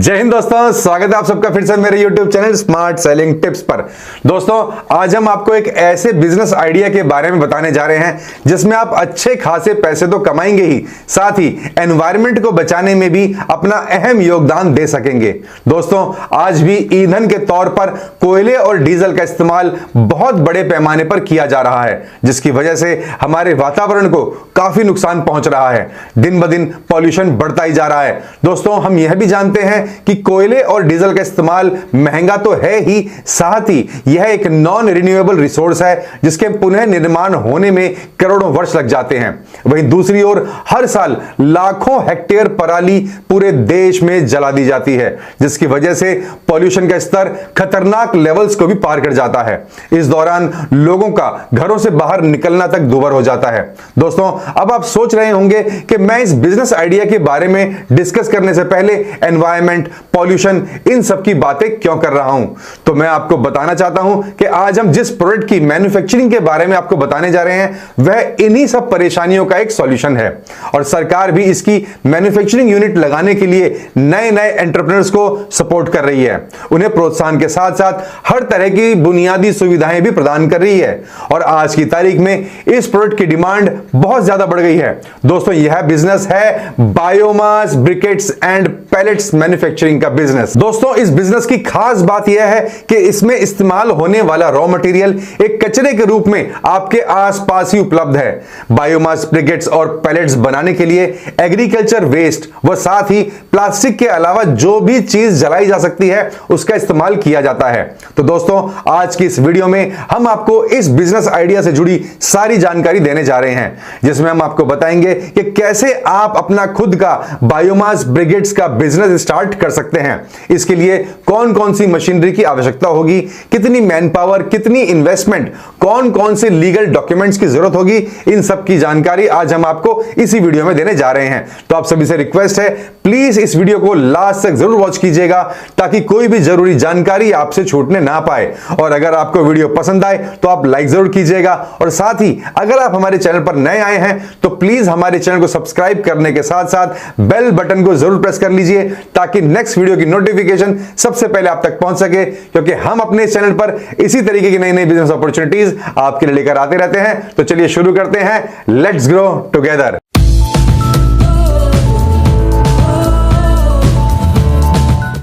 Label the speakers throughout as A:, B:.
A: जय हिंद दोस्तों, स्वागत है आप सबका फिर से मेरे YouTube channel smart selling tips पर। दोस्तों, आज हम आपको एक ऐसे बिजनेस आइडिया के बारे में बताने जा रहे हैं जिसमें आप अच्छे खासे पैसे तो कमाएंगे ही, साथ ही एनवायरनमेंट को बचाने में भी अपना अहम योगदान दे सकेंगे। दोस्तों, आज भी ईंधन के तौर पर कोयले और डीजल का इस्तेमाल बहुत बड़े पैमाने पर किया जा रहा है, जिसकी वजह से हमारे वातावरण को काफी नुकसान पहुंच रहा है। दिन ब दिन पॉल्यूशन बढ़ता ही जा रहा है। दोस्तों, हम यह भी जानते हैं कि कोयले और डीजल का इस्तेमाल महंगा तो है ही, साथ ही यह एक नॉन रिन्यूएबल रिसोर्स है जिसके पुनः निर्माण होने में करोड़ों वर्ष लग जाते हैं। वहीं दूसरी ओर हर साल लाखों हेक्टेयर पराली पूरे देश में जला दी जाती है, जिसकी वजह से पॉल्यूशन का स्तर खतरनाक लेवल्स को भी पार कर जाता है। इस दौरान लोगों का घरों से बाहर निकलना तक दूभर हो जाता है। दोस्तों, अब आप सोच रहे होंगे कि मैं इस बिजनेस आइडिया के बारे में डिस्कस करने से पहले एनवायरमेंट, पॉल्यूशन, इन सब की बातें क्यों कर रहा हूं। तो मैं आपको बताना चाहता हूं कि आज हम जिस प्रोडक्ट की मैन्युफैक्चरिंग के बारे में आपको बताने जा रहे हैं वह इन्हीं सब परेशानियों का एक सॉल्यूशन है। और सरकार भी इसकी मैन्युफैक्चरिंग यूनिट लगाने के लिए नए नए एंटरप्रेन्योर्स को सपोर्ट कर रही है। उन्हें प्रोत्साहन के साथ साथ हर तरह की बुनियादी सुविधाएं भी प्रदान कर रही है। और आज की तारीख में इस प्रोडक्ट की डिमांड बहुत ज्यादा बढ़ गई है। दोस्तों, यह बिजनेस है biomass briquettes and pellets manufacturing का बिजनेस। दोस्तों, इस बिजनेस की खास बात यह है कि इसमें इस्तेमाल होने वाला रॉ मटेरियल एक कचरे के रूप में आपके आसपास ही उपलब्ध है। बायोमास ब्रिकेट्स और पैलेट्स बनाने के लिए एग्रीकल्चर वेस्ट व साथ ही प्लास्टिक के अलावा जो भी चीज जलाई जा सकती है उसका इस्तेमाल किया जाता है। तो दोस्तों, आज की इस वीडियो में हम आपको इस बिजनेस आइडिया से जुड़ी सारी जानकारी देने जा रहे हैं, जिसमें हम आपको बताएंगे कि कैसे आप अपना खुद का बायोमास ब्रिकेट्स का बिजनेस स्टार्ट कर सकते हैं। इसके लिए कौन कौन सी मशीनरी की आवश्यकता होगी, कितनी मैन पावर, कितनी इन्वेस्टमेंट, कौन कौन से लीगल डॉक्यूमेंट्स की जरूरत होगी, इन सब की जानकारी आज हम आपको इसी वीडियो में देने जा रहे हैं। तो आप सभी से रिक्वेस्ट है, प्लीज इस वीडियो को लास्ट तक जरूर वॉच कीजिएगा ताकि कोई भी जरूरी जानकारी आपसे छूटने ना पाए। और अगर आपको वीडियो पसंद आए तो आप लाइक जरूर कीजिएगा। और साथ ही अगर आप हमारे चैनल पर नए आए हैं तो प्लीज हमारे चैनल को सब्सक्राइब करने के साथ साथ बेल बटन को जरूर प्रेस कर लीजिए ताकि नेक्स्ट वीडियो की नोटिफिकेशन सबसे पहले आप तक पहुंच सके, क्योंकि हम अपने चैनल पर इसी तरीके की नई नई बिजनेस अपॉर्चुनिटीज आपके लिए लेकर आते रहते हैं। तो चलिए शुरू करते हैं। Let's grow together.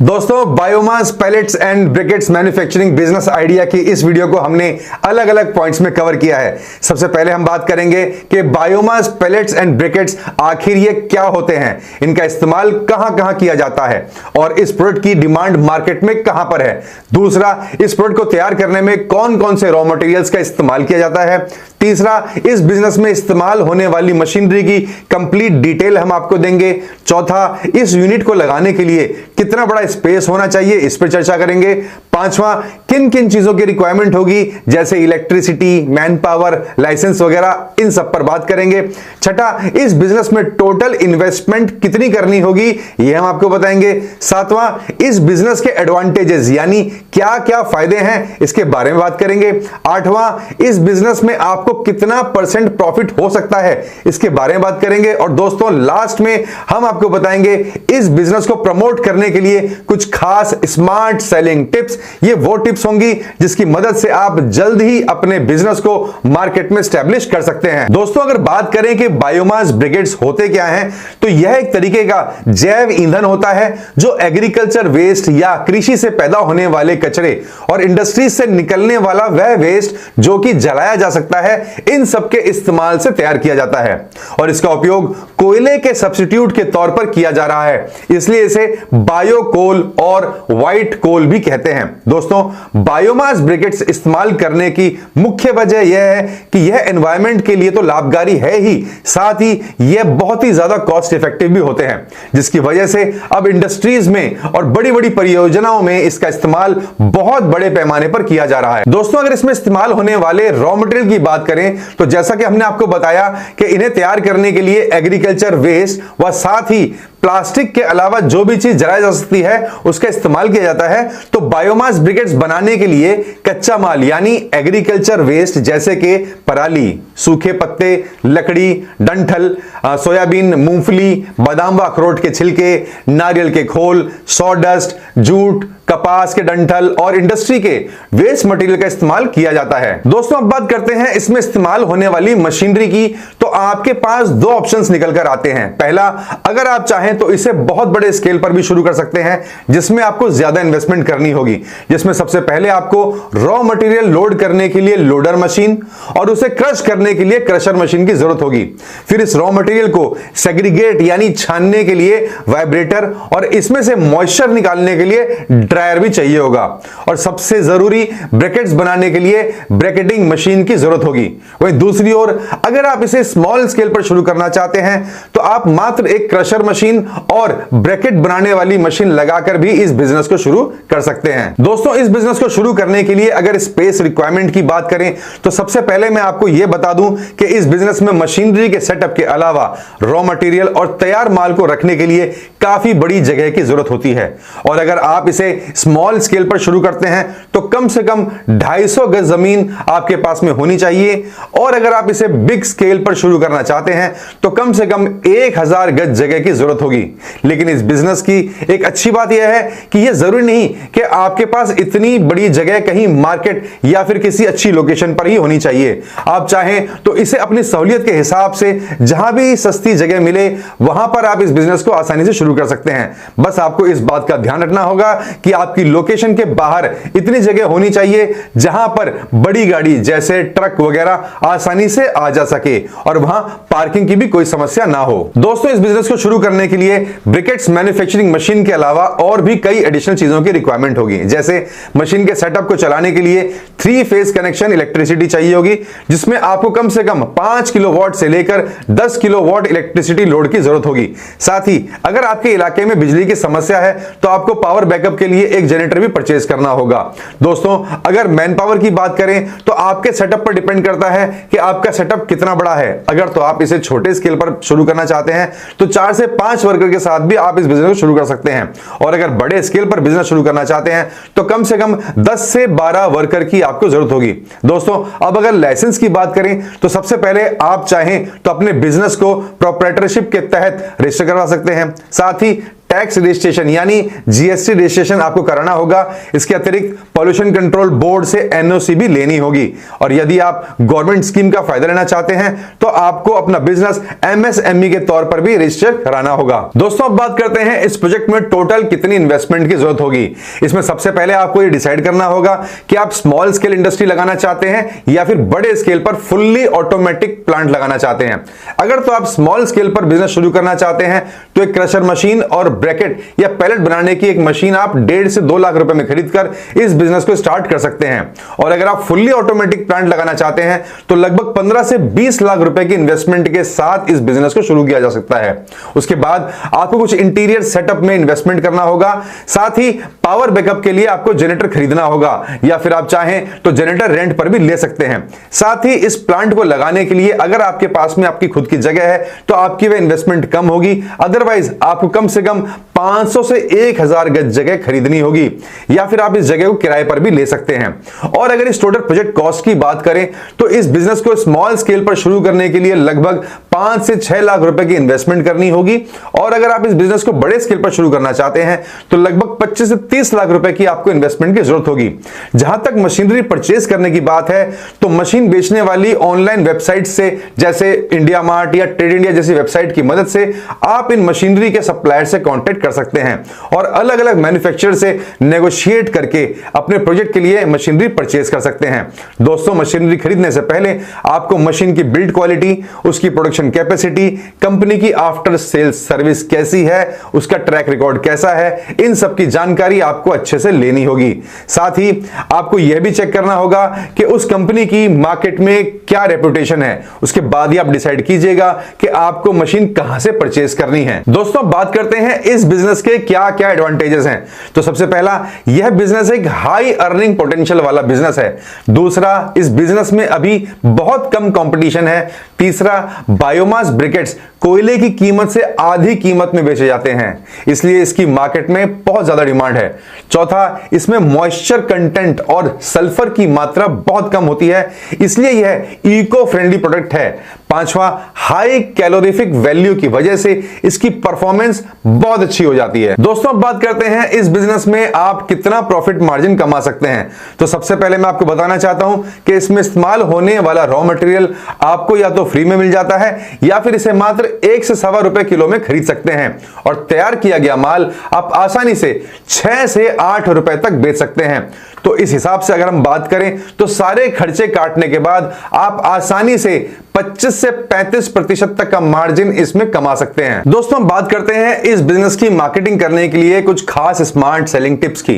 A: दोस्तों, biomass pellets and briquettes manufacturing business idea की इस वीडियो को हमने अलग अलग पॉइंट्स में कवर किया है। सबसे पहले हम बात करेंगे कि बायोमास पैलेट्स एंड ब्रिकेट्स आखिर ये क्या होते हैं, इनका इस्तेमाल कहां कहां किया जाता है और इस प्रोडक्ट की डिमांड मार्केट में कहां पर है। दूसरा, इस प्रोडक्ट को तैयार करने में कौन कौन से रॉ मटेरियल्स का इस्तेमाल किया जाता है। तीसरा, इस बिजनेस में इस्तेमाल होने वाली मशीनरी की कंप्लीट डिटेल हम आपको देंगे। चौथा, इस यूनिट को लगाने के लिए कितना बड़ा स्पेस होना चाहिए, इस पर चर्चा करेंगे। पांचवा, किन किन चीजों की रिक्वायरमेंट होगी जैसे इलेक्ट्रिसिटी, मैन पावर, लाइसेंस वगैरह, इन सब पर बात करेंगे। छठा, इस बिजनेस में टोटल इन्वेस्टमेंट कितनी करनी होगी, यह हम आपको बताएंगे। सातवां, इस बिजनेस के एडवांटेजेस यानी क्या क्या फायदे हैं, इसके बारे में बात करेंगे। आठवां, इस बिजनेस में आपको कितना परसेंट प्रॉफिट हो सकता है, इसके बारे में बात करेंगे। और दोस्तों, लास्ट में हम आपको बताएंगे इस बिजनेस को प्रमोट करने के लिए कुछ खास स्मार्ट सेलिंग टिप्स। ये वो टिप्स होंगी जिसकी मदद से आप जल्द ही अपने बिजनेस को मार्केट में स्टैब्लिश कर सकते हैं। दोस्तों, अगर बात करें कि बायोमास ब्रिकेट्स होते क्या हैं, तो यह एक तरीके का जैव ईंधन होता है जो एग्रीकल्चर वेस्ट या कृषि से पैदा होने वाले कचरे और इंडस्ट्रीज से निकलने वाला वह वेस्ट जो कि जलाया जा सकता है, इन सब के इस्तेमाल से तैयार किया जाता है। और इसका उपयोग कोयले के सब्स्टिट्यूट के तौर पर किया जा रहा है, इसलिए इसे बायो कोल और व्हाइट कोल भी कहते हैं। दोस्तों, बायोमास ब्रिकेट्स इस्तेमाल करने की मुख्य वजह यह है कि यह एनवायरनमेंट के लिए तो लाभकारी है ही, साथ ही यह बहुत ही ज्यादा कॉस्ट इफेक्टिव भी होते हैं, जिसकी वजह से अब इंडस्ट्रीज में और बड़ी बड़ी परियोजनाओं में इसका इस्तेमाल बहुत बड़े पैमाने पर किया जा रहा है। दोस्तों, अगर इसमें इस्तेमाल होने वाले रॉ मटेरियल की बात करें तो जैसा कि हमने आपको बताया कि इन्हें तैयार करने के लिए एग्रीकल्चर वेस्ट व साथ ही प्लास्टिक के अलावा जो भी चीज जलाई जा सकती है उसका इस्तेमाल किया जाता है। तो बायोमास ब्रिकेट्स बनाने के लिए कच्चा माल यानी एग्रीकल्चर वेस्ट जैसे कि पराली, सूखे पत्ते, लकड़ी, डंठल, सोयाबीन, मूंगफली, बादाम व अखरोट के छिलके, नारियल के खोल, सॉडस्ट, जूट, कपास के डंठल और इंडस्ट्री के वेस्ट मटेरियल का इस्तेमाल किया जाता है। दोस्तों अब बात करते हैं इसमें इस्तेमाल होने वाली मशीनरी की। तो आपके पास दो ऑप्शंस निकल कर आते हैं। पहला, अगर आप चाहें तो इसे बहुत बड़े स्केल पर भी शुरू कर सकते हैं जिसमें आपको ज्यादा इन्वेस्टमेंट करनी होगी, जिसमें सबसे पहले आपको रॉ मटेरियल लोड करने के लिए लोडर मशीन और उसे क्रश करने के लिए क्रशर मशीन की जरूरत होगी। फिर इस रॉ मटेरियल को सेग्रीगेट यानी छानने के लिए वाइब्रेटर और इसमें से मॉइस्चर निकालने के लिए ड्रायर भी चाहिए होगा। और सबसे जरूरी, ब्रैकेट्स बनाने के लिए ब्रैकेटिंग मशीन की जरूरत होगी। वहीं दूसरी ओर अगर आप इसे स्मॉल स्केल पर शुरू करना चाहते हैं तो आप मात्र एक क्रशर मशीन और ब्रैकेट बनाने वाली मशीन लगाकर भी इस बिजनेस को शुरू कर सकते हैं। दोस्तों इस बिजनेस को शुरू करने के लिए अगर स्पेस रिक्वायरमेंट की बात करें तो सबसे पहले मैं आपको यह बता दूं कि इस बिजनेस में मशीनरी के सेटअप के अलावा रॉ मटेरियल और तैयार माल को रखने के लिए काफी बड़ी जगह की जरूरत होती है। और अगर आप इसे स्मॉल स्केल पर शुरू करते हैं तो कम से कम 250 गज जमीन आपके पास में होनी चाहिए। और अगर आप इसे बिग स्केल पर शुरू करना चाहते हैं तो कम से कम 1000 गज जगह की जरूरत होगी। लेकिन इस बिजनेस की एक अच्छी बात यह है कि यह जरूरी नहीं कि आपके पास इतनी बड़ी जगह कहीं मार्केट या फिर किसी अच्छी लोकेशन पर ही होनी चाहिए। आप चाहें तो इसे अपनी सहूलियत के हिसाब से जहां भी सस्ती जगह मिले वहां पर आप इस बिजनेस को आसानी से शुरू कर सकते हैं। बस आपको इस बात का ध्यान रखना होगा कि आपकी लोकेशन के बाहर इतनी जगह होनी चाहिए जहां पर बड़ी गाड़ी जैसे ट्रक वगैरह आसानी से आ जा सके और वहां पार्किंग की भी कोई समस्या ना हो। दोस्तों इस बिजनेस को शुरू करने के लिए ब्रिकेट्स मैन्युफैक्चरिंग मशीन के अलावा और भी कई एडिशनल चीजों की रिक्वायरमेंट होगी। जैसे मशीन के सेटअप को चलाने के लिए 3 फेज कनेक्शन इलेक्ट्रिसिटी चाहिए होगी, जिसमें आपको कम से कम 5 किलोवाट से लेकर 10 किलोवाट इलेक्ट्रिसिटी लोड की जरूरत होगी। साथ ही अगर आपके इलाके में बिजली की समस्या है तो आपको पावर बैकअप के लिए एक जनरेटर भी परचेज करना होगा। दोस्तों अगर मैन पावर की बात करें तो आपके सेटअप पर डिपेंड करता है कि आपका सेटअप कितना बड़ा है। अगर तो आप इसे छोटे स्केल पर शुरू करना चाहते हैं तो 4 से 5 वर्कर के साथ भी आप इस बिजनेस को शुरू कर सकते हैं। और अगर बड़े स्केल पर बिजनेस शुरू करना चाहते हैं तो कम से कम 10 से 12 वर्कर की आपको जरूरत होगी। दोस्तों अब अगर लाइसेंस की बात करें तो सबसे पहले आप चाहें तो अपने बिजनेस को प्रोप्राइटरशिप के तहत रजिस्टर करवा सकते हैं। साथ ही टैक्स रजिस्ट्रेशन यानी जीएसटी रजिस्ट्रेशन आपको कराना होगा। इसके अतिरिक्त पॉल्यूशन कंट्रोल बोर्ड से एनओसी भी लेनी होगी। और यदि आप गवर्नमेंट स्कीम का फायदा लेना चाहते हैं तो आपको अपना बिजनेस एमएसएमई के तौर पर भी रजिस्टर कराना होगा। दोस्तों अब बात करते हैं इस प्रोजेक्ट में टोटल कितनी इन्वेस्टमेंट की जरूरत होगी। इसमें सबसे पहले आपको ये डिसाइड करना होगा कि आप स्मॉल स्केल इंडस्ट्री लगाना चाहते हैं या फिर बड़े स्केल पर फुल्ली ऑटोमेटिक प्लांट लगाना चाहते हैं। अगर तो आप स्मॉल स्केल पर बिजनेस शुरू करना चाहते हैं तो एक क्रशर मशीन और ब्रैकेट या पैलेट बनाने की एक मशीन आप 1.5 से 2 लाख रुपए में खरीदकर इस बिजनेस को स्टार्ट कर सकते हैं। और अगर आप फुल्ली ऑटोमेटिक प्लांट लगाना चाहते हैं तो लगभग 15 से 20 लाख रुपए की इन्वेस्टमेंट के साथ इस बिजनेस को शुरू किया जा सकता है। उसके बाद आपको कुछ इंटीरियर सेटअप में इन्वेस्टमेंट करना होगा। साथ ही पावर बैकअप के लिए आपको जनरेटर खरीदना होगा या फिर आप चाहें तो जनरेटर रेंट पर भी ले सकते हैं। साथ ही इस प्लांट को लगाने के लिए अगर आपके पास में आपकी खुद की जगह है तो आपकी वह इन्वेस्टमेंट कम होगी। अदरवाइज आपको कम से कम 500 से 1000 गज जगह खरीदनी होगी या फिर आप इस जगह को किराए पर भी ले सकते हैं। और अगर इस टोटल प्रोजेक्ट कॉस्ट की बात करें तो इस बिजनेस को स्मॉल स्केल पर शुरू करने के लिए लगभग 5 से 6 लाख रुपए की इन्वेस्टमेंट करनी होगी। और अगर आप इस बिजनेस को बड़े स्केल पर शुरू करना चाहते हैं तो लगभग 25 से 30 लाख रुपए की आपको इन्वेस्टमेंट की जरूरत होगी। जहां तक मशीनरी परचेज करने की बात है तो मशीन बेचने वाली ऑनलाइन वेबसाइट से जैसे इंडिया मार्ट या ट्रेड इंडिया जैसी वेबसाइट की मदद से आप इन मशीनरी के सप्लायर से कांटेक्ट कर सकते हैं और अलग अलग मैन्युफैक्चरर से नेगोशिएट करके अपने प्रोजेक्ट के लिए मशीनरी परचेज कर सकते हैं। दोस्तों मशीनरी खरीदने से पहले आपको मशीन की बिल्ड क्वालिटी, उसकी प्रोडक्शन कैपेसिटी, कंपनी की आफ्टर सेल्स सर्विस कैसी है, उसका ट्रैक रिकॉर्ड कैसा है, इन सब की जानकारी आपको अच्छे से लेनी होगी। साथ ही आपको यह भी चेक करना होगा कि उस कंपनी की मार्केट में क्या रेपुटेशन है। उसके बाद ही आप डिसाइड कीजिएगा कि आपको मशीन कहां से परचेज करनी है। दोस्तों बात करते हैं इस बिजनेस के क्या क्या एडवांटेजेस हैं। तो सबसे पहला, यह बिजनेस एक हाई अर्निंग पोटेंशियल वाला बिजनेस है। दूसरा, इस बिजनेस में अभी बहुत कम कंपटीशन है। तीसरा, बायोमास ब्रिकेट्स कोयले की कीमत से आधी कीमत में बेचे जाते हैं, इसलिए इसकी मार्केट में बहुत ज्यादा डिमांड है। चौथा, इसमें मॉइस्चर कंटेंट और सल्फर की मात्रा बहुत कम होती है, इसलिए यह इको फ्रेंडली प्रोडक्ट है। पांचवा, हाई कैलोरीफिक वैल्यू की वजह से इसकी परफॉर्मेंस बहुत अच्छी हो जाती है। दोस्तों, अब बात करते हैं इस बिजनेस में आप कितना प्रॉफिट मार्जिन कमा सकते हैं। तो सबसे पहले मैं आपको बताना चाहता हूं कि इसमें इस्तेमाल होने वाला रॉ मटेरियल आपको या तो फ्री में मिल जाता है या फिर इसे मात्र 1 से सवा रुपए किलो में खरीद सकते हैं, और तैयार किया गया माल आप आसानी से 6 से 8 रुपए तक बेच सकते हैं। तो इस हिसाब से अगर हम बात करें तो सारे खर्चे काटने के बाद आप आसानी से 25 से 35% तक का मार्जिन इसमें कमा सकते हैं। दोस्तों, बात करते हैं इस बिजनेस की मार्केटिंग करने के लिए कुछ खास स्मार्ट सेलिंग टिप्स की।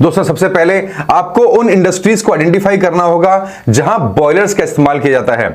A: दोस्तों, सबसे पहले आपको उन इंडस्ट्रीज को आइडेंटिफाई करना होगा जहां बॉयलर्स का इस्तेमाल किया जाता है।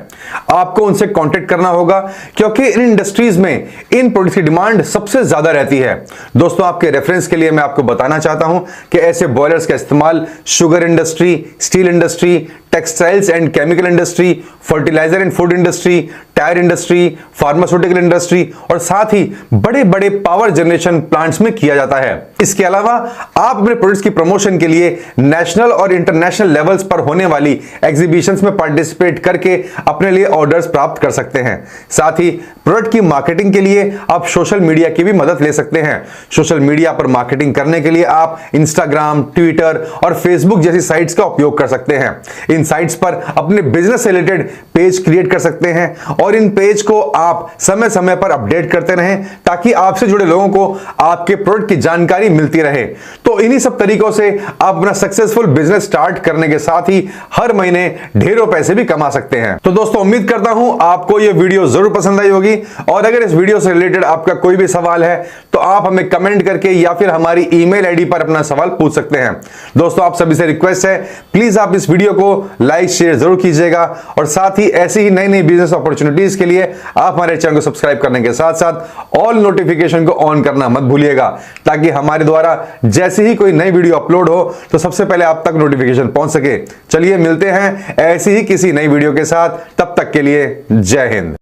A: आपको उनसे कांटेक्ट करना होगा क्योंकि इन इंडस्ट्रीज में इन प्रोडक्ट्स की डिमांड सबसे ज्यादा रहती है। दोस्तों, आपके रेफरेंस के लिए मैं आपको बताना चाहता हूं कि ऐसे बॉयलर्स का इस्तेमाल sugar industry, steel industry, textiles and chemical industry, fertiliser and food industry, tyre industry, pharmaceutical industry और साथ ही बड़े बड़े पावर जनरेशन प्लांट्स में किया जाता है। इसके अलावा आप अपने प्रोडक्ट्स की प्रमोशन के लिए नेशनल और इंटरनेशनल लेवल्स पर होने वाली एग्जीबिशंस में पार्टिसिपेट करके अपने लिए ऑर्डर्स प्राप्त कर सकते हैं। साथ ही प्रोडक्ट की मार्केटिंग के लिए आप सोशल मीडिया की भी मदद ले सकते हैं। सोशल मीडिया पर मार्केटिंग करने के लिए आप इंस्टाग्राम, ट्विटर और फेसबुक जैसी साइट्स का उपयोग कर सकते हैं। इन साइट्स पर अपने बिजनेस से रिलेटेड पेज क्रिएट कर सकते हैं और इन पेज को आप समय समय पर अपडेट करते रहें ताकि आपसे जुड़े लोगों को आपके प्रोडक्ट की जानकारी मिलती रहे। तो इन्हीं सब तरीकों से आप अपना सक्सेसफुल बिजनेस स्टार्ट करने के साथ ही हर महीने ढेरों पैसे भी कमा सकते हैं। तो दोस्तों, उम्मीद करता हूं आपको यह वीडियो जरूर पसंद आई होगी, और अगर इस वीडियो से रिलेटेड आपका कोई भी सवाल है तो आप हमें कमेंट करके या फिर हमारी ईमेल आईडी पर अपना सवाल पूछ सकते हैं। दोस्तों, आप सभी से रिक्वेस्ट है, प्लीज आप इस वीडियो को लाइक शेयर जरूर कीजिएगा, और साथ ही ऐसी ही नई नई बिजनेस अपॉर्चुनिटीज के लिए आप हमारे चैनल को सब्सक्राइब करने के साथ साथ ऑल नोटिफिकेशन को ऑन करना मत भूलिएगा, ताकि हमारे द्वारा जैसे ही कोई नई वीडियो अपलोड हो तो सबसे पहले आप तक नोटिफिकेशन पहुंच सके। चलिए मिलते हैं ऐसी ही किसी नई वीडियो के साथ, तब तक के लिए जय हिंद।